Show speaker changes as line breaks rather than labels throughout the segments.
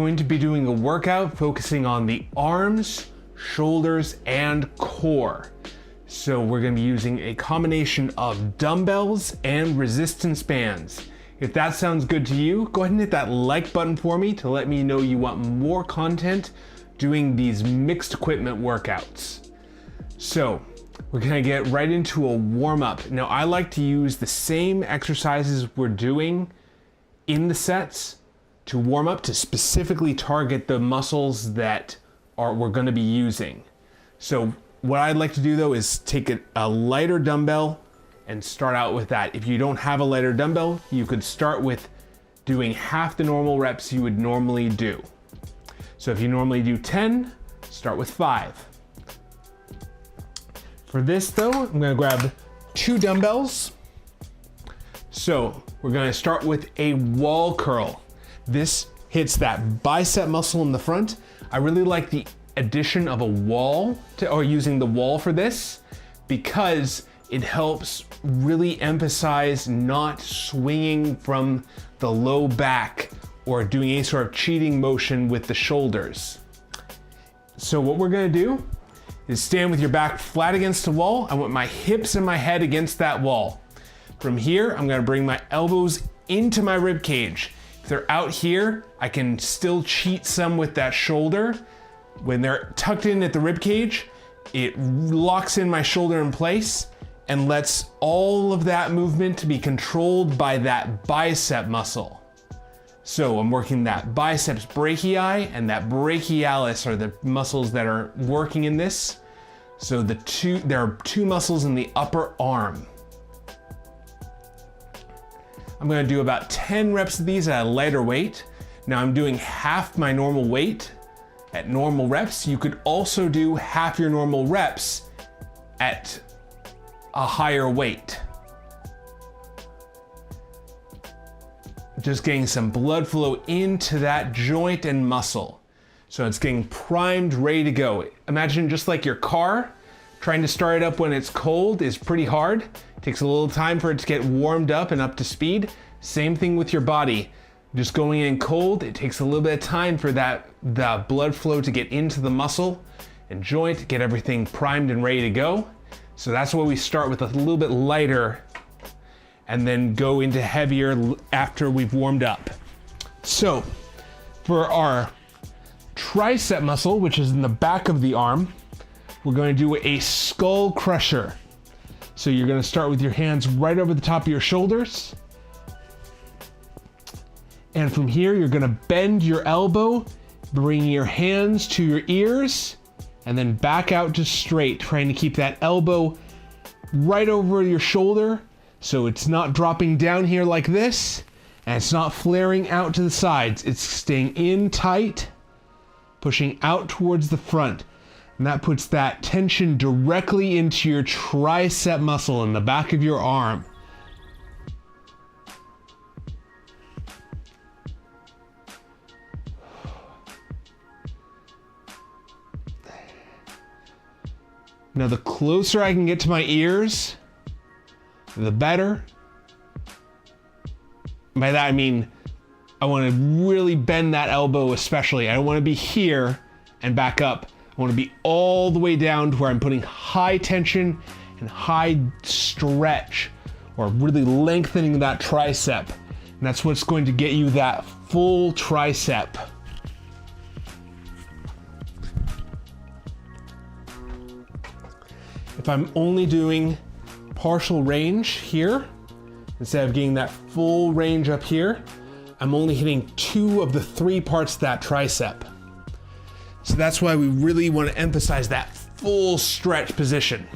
going to be doing a workout focusing on the arms, shoulders, and core. So we're going to be using a combination of dumbbells and resistance bands. If that sounds good to you, go ahead and hit that like button for me to let me know you want more content doing these mixed equipment workouts. So we're gonna get right into a warm up. Now I like to use the same exercises we're doing in the sets to warm up to specifically target the muscles that we're gonna be using. So what I'd like to do though is take a lighter dumbbell and start out with that. If you don't have a lighter dumbbell, you could start with doing half the normal reps you would normally do. So if you normally do 10, start with 5. For this though, I'm gonna grab 2 dumbbells. So we're gonna start with a wall curl. This hits that bicep muscle in the front. I really like the addition of a wall or using the wall for this because it helps really emphasize not swinging from the low back or doing any sort of cheating motion with the shoulders. So what we're gonna do is stand with your back flat against the wall. I want my hips and my head against that wall. From here, I'm gonna bring my elbows into my rib cage. If they're out here, I can still cheat some with that shoulder. When they're tucked in at the rib cage, it locks in my shoulder in place and lets all of that movement to be controlled by that bicep muscle. So I'm working that biceps brachii and that brachialis are the muscles that are working in this. So there are 2 muscles in the upper arm. I'm gonna do about 10 reps of these at a lighter weight. Now I'm doing half my normal weight at normal reps. You could also do half your normal reps at a higher weight. Just getting some blood flow into that joint and muscle. So it's getting primed, ready to go. Imagine just like your car, trying to start it up when it's cold is pretty hard. It takes a little time for it to get warmed up and up to speed. Same thing with your body. Just going in cold, it takes a little bit of time for the blood flow to get into the muscle and joint, get everything primed and ready to go. So that's why we start with a little bit lighter and then go into heavier after we've warmed up. So for our tricep muscle, which is in the back of the arm, we're going to do a skull crusher. So you're going to start with your hands right over the top of your shoulders. And from here, you're going to bend your elbow, bring your hands to your ears, and then back out to straight, trying to keep that elbow right over your shoulder so it's not dropping down here like this, and it's not flaring out to the sides. It's staying in tight, pushing out towards the front. And that puts that tension directly into your tricep muscle in the back of your arm. Now the closer I can get to my ears, the better. By that I mean, I want to really bend that elbow especially. I don't want to be here and back up. I want to be all the way down to where I'm putting high tension and high stretch, or really lengthening that tricep. And that's what's going to get you that full tricep. If I'm only doing partial range here, instead of getting that full range up here, I'm only hitting 2 of the 3 parts of that tricep. So that's why we really want to emphasize that full stretch position.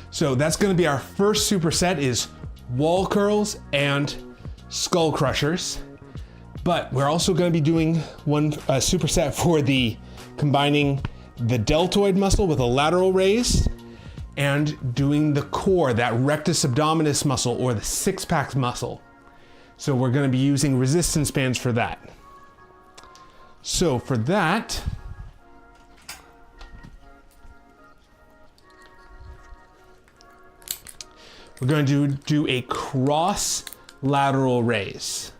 So that's going to be our first superset is wall curls and skull crushers. But we're also going to be doing one superset for the combining the deltoid muscle with a lateral raise and doing the core, that rectus abdominis muscle or the 6-pack muscle. So we're going to be using resistance bands for that. So for that, we're going to do a cross lateral raise.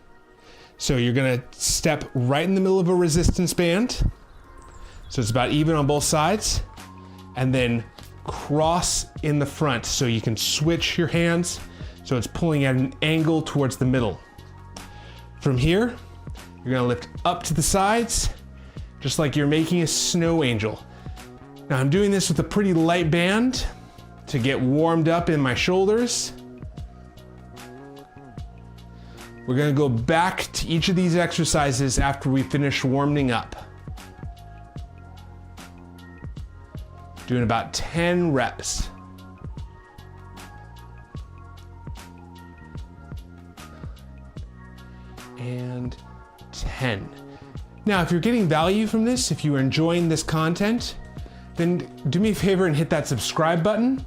So you're gonna step right in the middle of a resistance band. So it's about even on both sides. And then cross in the front so you can switch your hands so it's pulling at an angle towards the middle. From here, you're gonna lift up to the sides, just like you're making a snow angel. Now I'm doing this with a pretty light band to get warmed up in my shoulders. We're gonna go back to each of these exercises after we finish warming up. Doing about 10 reps. And 10. Now, if you're getting value from this, if you're enjoying this content, then do me a favor and hit that subscribe button.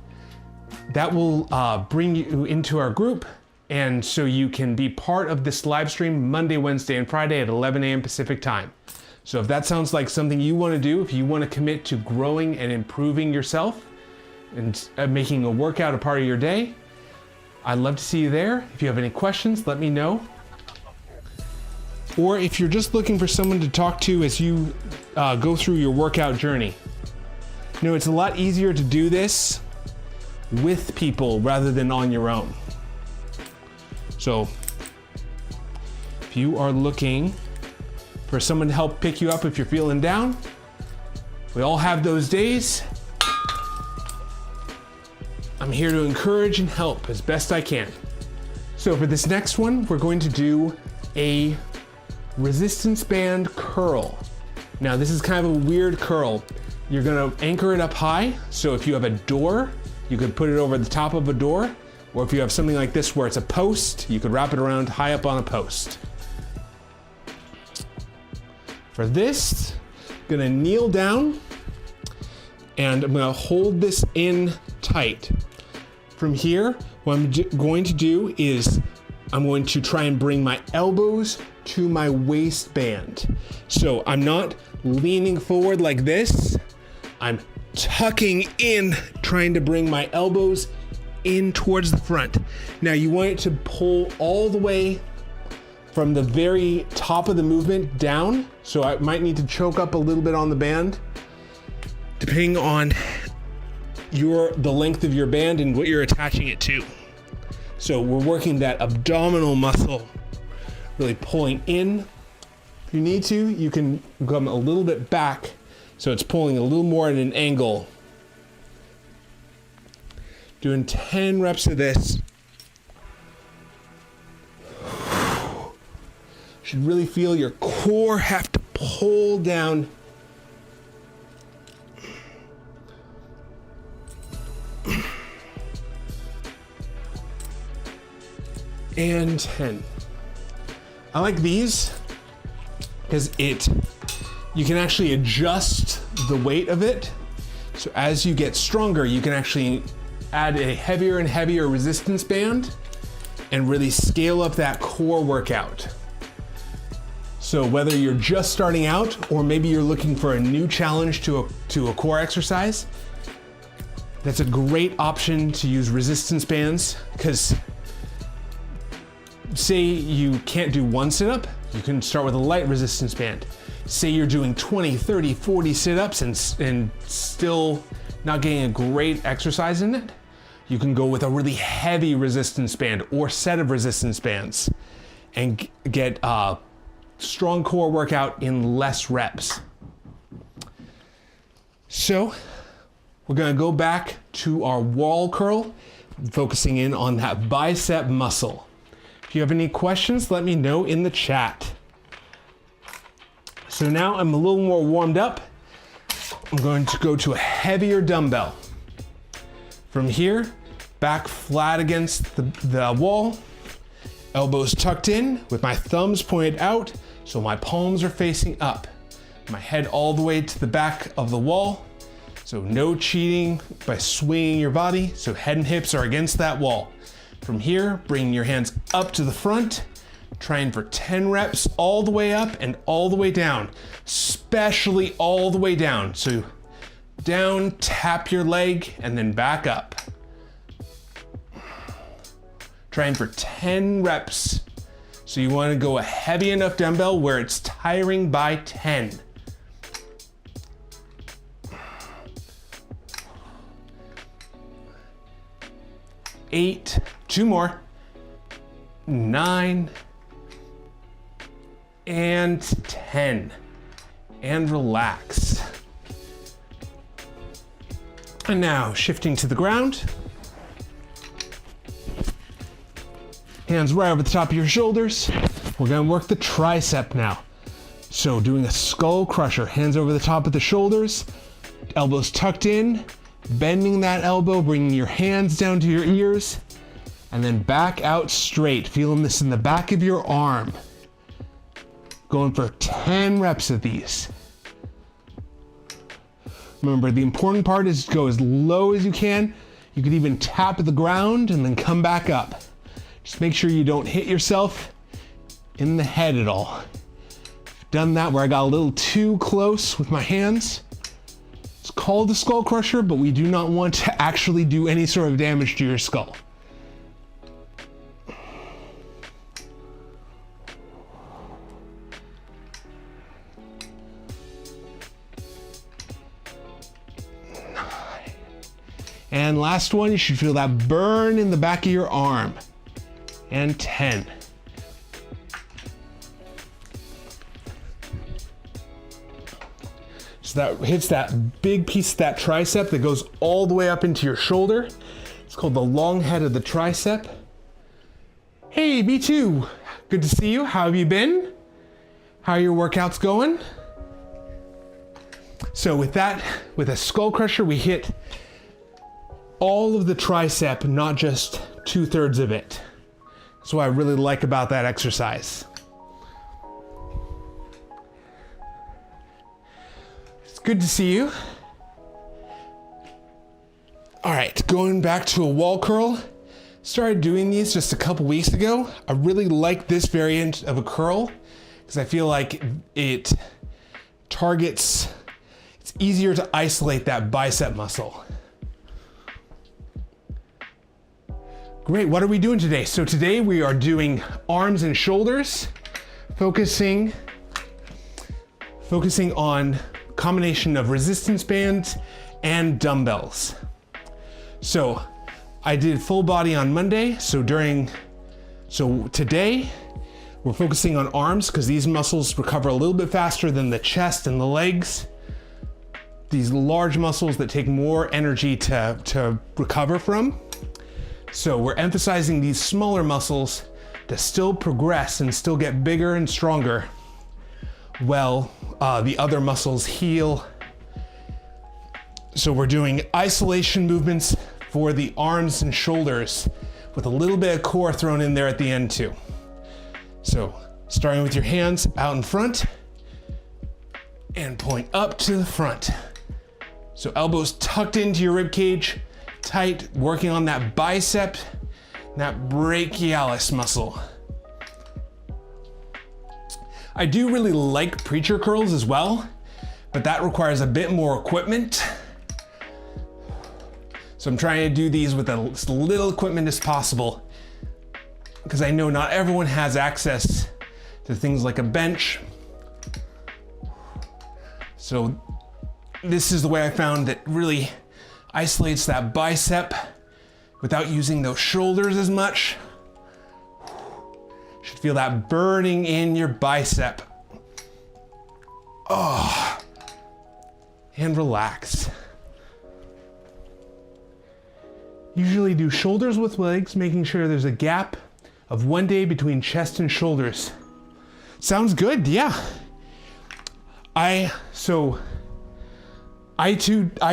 That will bring you into our group, and so you can be part of this live stream Monday, Wednesday, and Friday at 11 a.m. Pacific time. So if that sounds like something you want to do, if you want to commit to growing and improving yourself and making a workout a part of your day, I'd love to see you there. If you have any questions, let me know. Or if you're just looking for someone to talk to as you go through your workout journey. You know, it's a lot easier to do this with people rather than on your own. So if you are looking for someone to help pick you up if you're feeling down, we all have those days. I'm here to encourage and help as best I can. So for this next one, we're going to do a resistance band curl. Now this is kind of a weird curl. You're gonna anchor it up high. So if you have a door, you could put it over the top of a door. Or if you have something like this where it's a post, you could wrap it around high up on a post. For this, I'm gonna kneel down and I'm gonna hold this in tight. From here, what I'm going to do is I'm going to try and bring my elbows to my waistband. So I'm not leaning forward like this. I'm tucking in, trying to bring my elbows in towards the front. Now you want it to pull all the way from the very top of the movement down. So I might need to choke up a little bit on the band, depending on the length of your band and what you're attaching it to. So we're working that abdominal muscle, really pulling in. If you need to, you can come a little bit back so it's pulling a little more at an angle. Doing 10 reps of this. Should really feel your core have to pull down. And 10. I like these because you can actually adjust the weight of it. So as you get stronger, you can actually add a heavier and heavier resistance band and really scale up that core workout. So whether you're just starting out or maybe you're looking for a new challenge to a core exercise, that's a great option to use resistance bands, because say you can't do one sit-up, you can start with a light resistance band. Say you're doing 20, 30, 40 sit-ups and still not getting a great exercise in it, you can go with a really heavy resistance band or set of resistance bands and get a strong core workout in less reps. So we're gonna go back to our wall curl, focusing in on that bicep muscle. If you have any questions, let me know in the chat. So now I'm a little more warmed up. I'm going to go to a heavier dumbbell. From here, back flat against the wall, elbows tucked in with my thumbs pointed out so my palms are facing up. My head all the way to the back of the wall. So no cheating by swinging your body. So head and hips are against that wall. From here, bringing your hands up to the front, trying for 10 reps all the way up and all the way down, especially all the way down. So down, tap your leg, and then back up. Trying for 10 reps. So you want to go a heavy enough dumbbell where it's tiring by 10. 8, 2 more, 9, and 10. And relax. And now shifting to the ground. Hands right over the top of your shoulders. We're gonna work the tricep now. So doing a skull crusher, hands over the top of the shoulders, elbows tucked in, bending that elbow, bringing your hands down to your ears, and then back out straight. Feeling this in the back of your arm. Going for 10 reps of these. Remember, the important part is to go as low as you can. You can even tap the ground and then come back up. Just make sure you don't hit yourself in the head at all. Done that where I got a little too close with my hands. It's called the skull crusher, but we do not want to actually do any sort of damage to your skull. And last one, you should feel that burn in the back of your arm. And 10. So that hits that big piece of that tricep that goes all the way up into your shoulder. It's called the long head of the tricep. Hey, me too. Good to see you. How have you been? How are your workouts going? So with that, with a skull crusher, we hit all of the tricep, not just 2/3 of it. That's what I really like about that exercise. It's good to see you. All right, going back to a wall curl. Started doing these just a couple weeks ago. I really like this variant of a curl because I feel like it targets, it's easier to isolate that bicep muscle. Great, what are we doing today? So today we are doing arms and shoulders, focusing on combination of resistance bands and dumbbells. So I did full body on Monday. So today we're focusing on arms because these muscles recover a little bit faster than the chest and the legs. These large muscles that take more energy to recover from. So we're emphasizing these smaller muscles to still progress and still get bigger and stronger while the other muscles heal. So we're doing isolation movements for the arms and shoulders with a little bit of core thrown in there at the end too. So starting with your hands out in front and pulling up to the front. So elbows tucked into your rib cage, tight, working on that bicep, that brachialis muscle. I do really like preacher curls as well, but that requires a bit more equipment. So I'm trying to do these with as little equipment as possible because I know not everyone has access to things like a bench. So this is the way I found that really isolates that bicep without using those shoulders as much. Should feel that burning in your bicep. Oh, and relax. Usually do shoulders with legs, making sure there's a gap of 1 day between chest and shoulders. Sounds good, yeah. I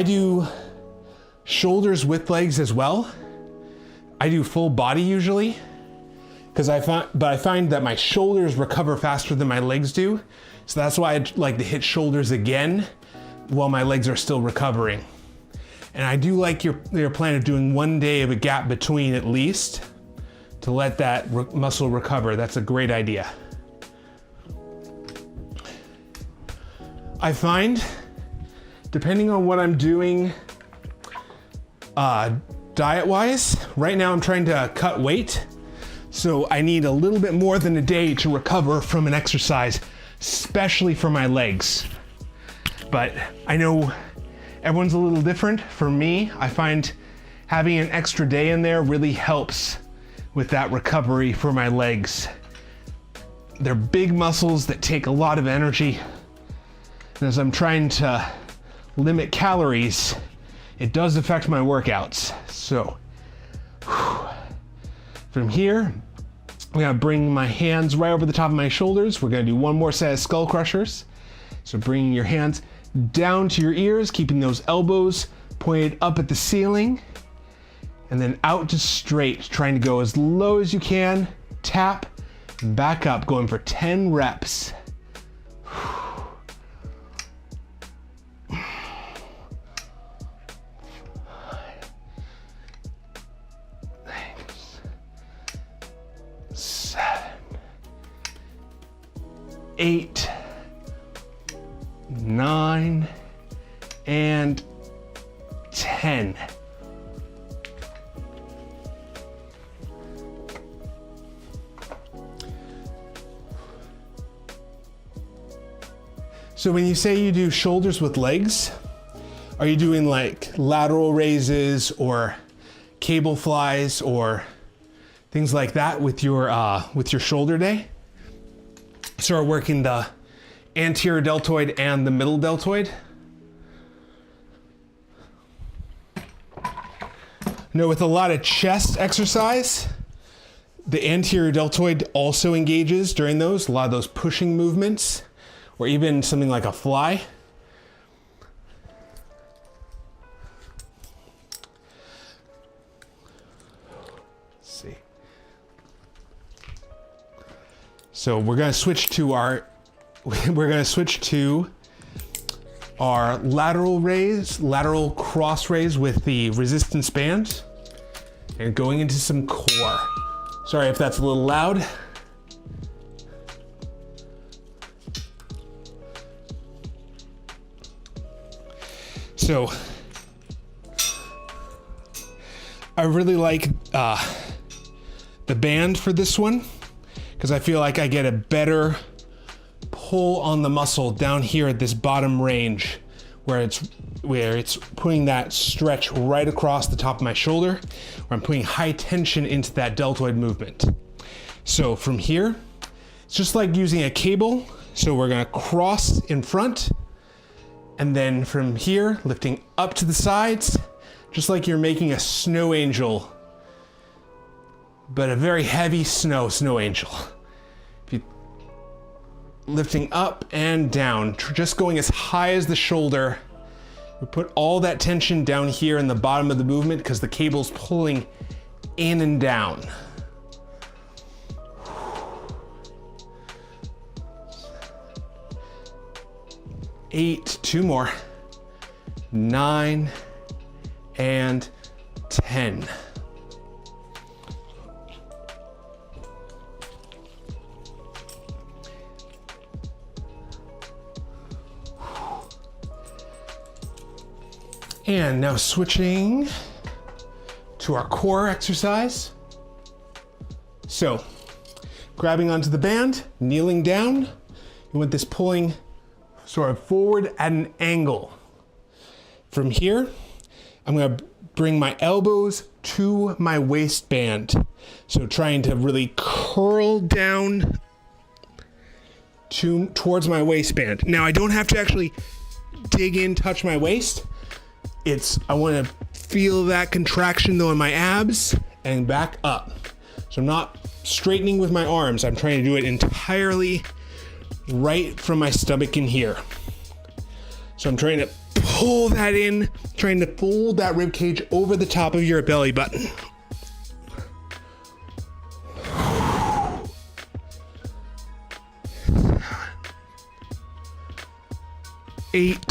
do shoulders with legs as well. I do full body usually, but I find that my shoulders recover faster than my legs do. So that's why I like to hit shoulders again while my legs are still recovering. And I do like your plan of doing 1 day of a gap between at least to let that muscle recover. That's a great idea. I find, depending on what I'm doing diet-wise, right now I'm trying to cut weight. So I need a little bit more than a day to recover from an exercise, especially for my legs. But I know everyone's a little different. For me, I find having an extra day in there really helps with that recovery for my legs. They're big muscles that take a lot of energy. And as I'm trying to limit calories, it does affect my workouts. So from here, I'm gonna bring my hands right over the top of my shoulders. We're gonna do one more set of skull crushers. So bringing your hands down to your ears, keeping those elbows pointed up at the ceiling, and then out to straight, trying to go as low as you can, tap, back up, going for 10 reps. Eight, 9, and 10. So when you say you do shoulders with legs, are you doing like lateral raises or cable flies or things like that with your shoulder day? So we're working the anterior deltoid and the middle deltoid. Now with a lot of chest exercise, the anterior deltoid also engages during those, a lot of those pushing movements, or even something like a fly. Let's see. So we're gonna switch to our lateral raise, lateral cross raise with the resistance band, and going into some core. Sorry if that's a little loud. So I really like the band for this one because I feel like I get a better pull on the muscle down here at this bottom range where it's putting that stretch right across the top of my shoulder, where I'm putting high tension into that deltoid movement. So from here, it's just like using a cable. So we're gonna cross in front, and then from here, lifting up to the sides, just like you're making a snow angel, but a very heavy snow angel. Lifting up and down, just going as high as the shoulder. We put all that tension down here in the bottom of the movement because the cable's pulling in and down. 8, 2 more, 9, and 10. And now switching to our core exercise. So, grabbing onto the band, kneeling down, you want this pulling sort of forward at an angle. From here, I'm gonna bring my elbows to my waistband. So trying to really curl down towards my waistband. Now I don't have to actually dig in, touch my waist. I wanna feel that contraction though in my abs and back up. So I'm not straightening with my arms. I'm trying to do it entirely right from my stomach in here. So I'm trying to pull that in, trying to fold that rib cage over the top of your belly button. Eight,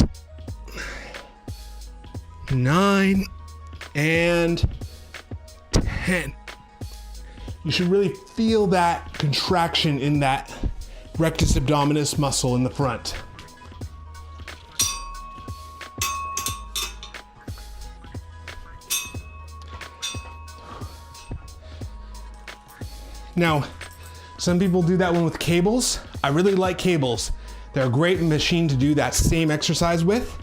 9, and 10. You should really feel that contraction in that rectus abdominis muscle in the front. Now, some people do that one with cables. I really like cables. They're a great machine to do that same exercise with.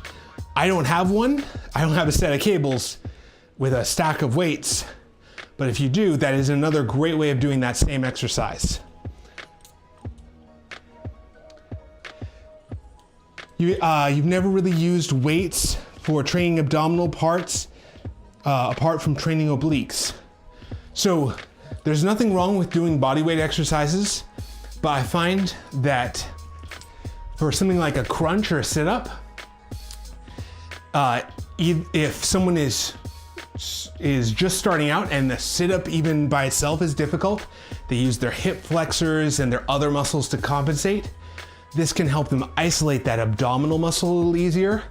I don't have one. I don't have a set of cables with a stack of weights. But if you do, that is another great way of doing that same exercise. You've never really used weights for training abdominal parts apart from training obliques. So there's nothing wrong with doing body weight exercises, but I find that for something like a crunch or a sit-up, if someone is just starting out and the sit-up even by itself is difficult, they use their hip flexors and their other muscles to compensate. This can help them isolate that abdominal muscle a little easier,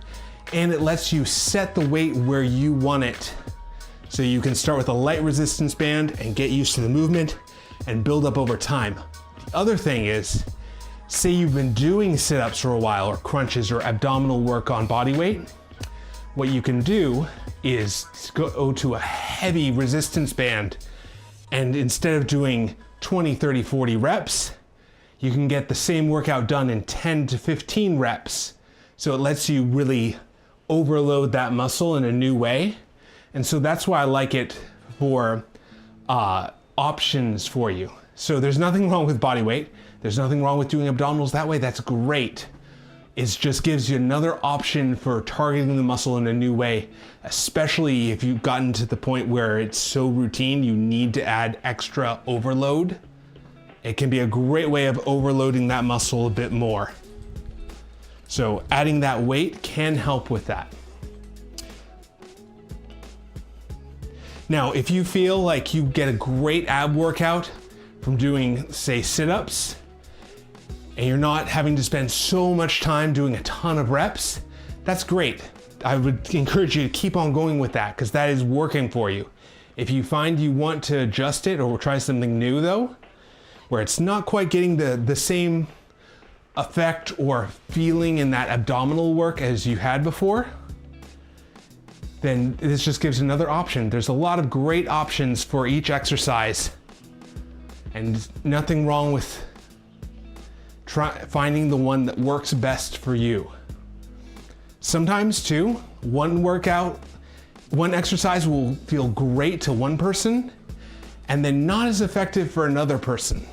and it lets you set the weight where you want it. So you can start with a light resistance band and get used to the movement and build up over time. The other thing is, say you've been doing sit-ups for a while or crunches or abdominal work on body weight, what you can do is go to a heavy resistance band, and instead of doing 20, 30, 40 reps, you can get the same workout done in 10 to 15 reps. So it lets you really overload that muscle in a new way. And so that's why I like it for options for you. So there's nothing wrong with body weight. There's nothing wrong with doing abdominals that way. That's great. It just gives you another option for targeting the muscle in a new way, especially if you've gotten to the point where it's so routine, you need to add extra overload. It can be a great way of overloading that muscle a bit more. So adding that weight can help with that. Now, if you feel like you get a great ab workout from doing, say, sit-ups, and you're not having to spend so much time doing a ton of reps, that's great. I would encourage you to keep on going with that because that is working for you. If you find you want to adjust it or try something new though, where it's not quite getting the same effect or feeling in that abdominal work as you had before, then this just gives another option. There's a lot of great options for each exercise, and nothing wrong with finding the one that works best for you. Sometimes too, one exercise will feel great to one person and then not as effective for another person.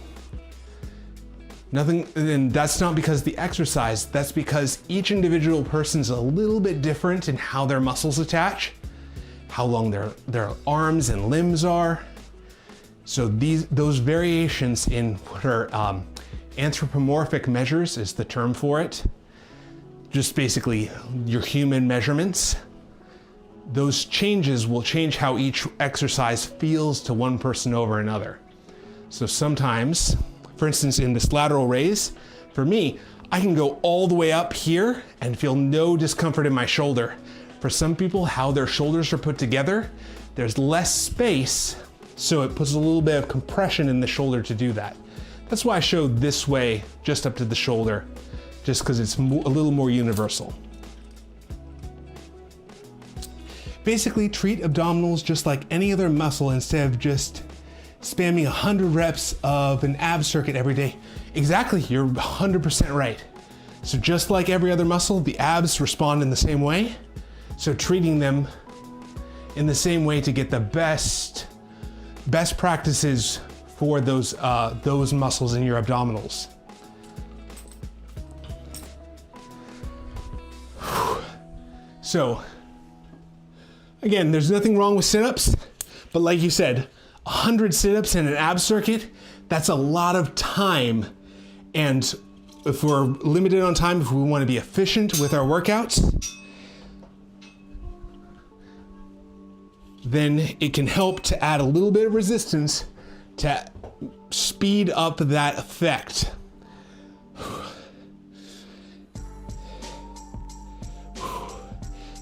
And that's not because of the exercise, that's because each individual person's a little bit different in how their muscles attach, how long their arms and limbs are. So those variations in what are anthropomorphic measures is the term for it. Just basically your human measurements. Those changes will change how each exercise feels to one person over another. So sometimes, for instance, in this lateral raise, for me, I can go all the way up here and feel no discomfort in my shoulder. For some people, how their shoulders are put together, there's less space, so it puts a little bit of compression in the shoulder to do that. That's why I showed this way, just up to the shoulder, just because it's a little more universal. Basically, treat abdominals just like any other muscle instead of just spamming 100 reps of an ab circuit every day. Exactly, you're 100% right. So just like every other muscle, the abs respond in the same way. So treating them in the same way to get the best practices for those muscles in your abdominals. So again, there's nothing wrong with sit-ups, but like you said, 100 sit-ups in an ab circuit, that's a lot of time. And if we're limited on time, if we want to be efficient with our workouts, then it can help to add a little bit of resistance to speed up that effect.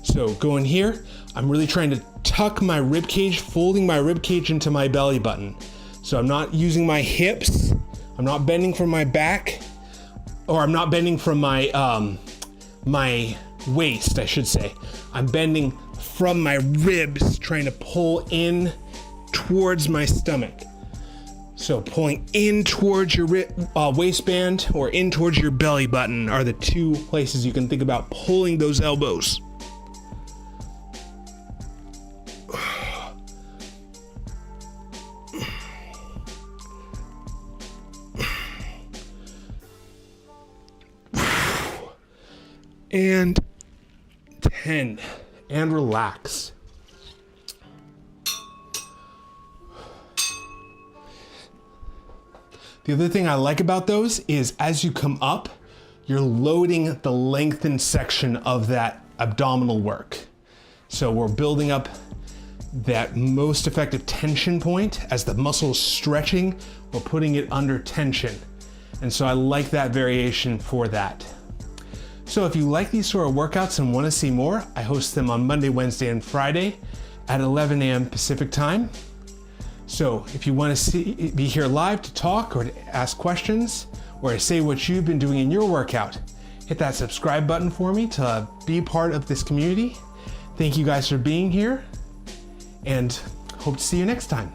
So going here, I'm really trying to tuck my rib cage, folding my rib cage into my belly button. So I'm not using my hips, I'm not bending from my back, or I'm not bending from my my waist, I should say. I'm bending from my ribs, trying to pull in towards my stomach. So pulling in towards your waistband or in towards your belly button are the two places you can think about pulling those elbows. And 10, and relax. The other thing I like about those is as you come up, you're loading the lengthened section of that abdominal work. So we're building up that most effective tension point. As the muscle is stretching, we're putting it under tension. And so I like that variation for that. So if you like these sort of workouts and want to see more, I host them on Monday, Wednesday, and Friday at 11 a.m. Pacific time. So if you want to be here live to talk or to ask questions or to say what you've been doing in your workout, hit that subscribe button for me to be part of this community. Thank you guys for being here and hope to see you next time.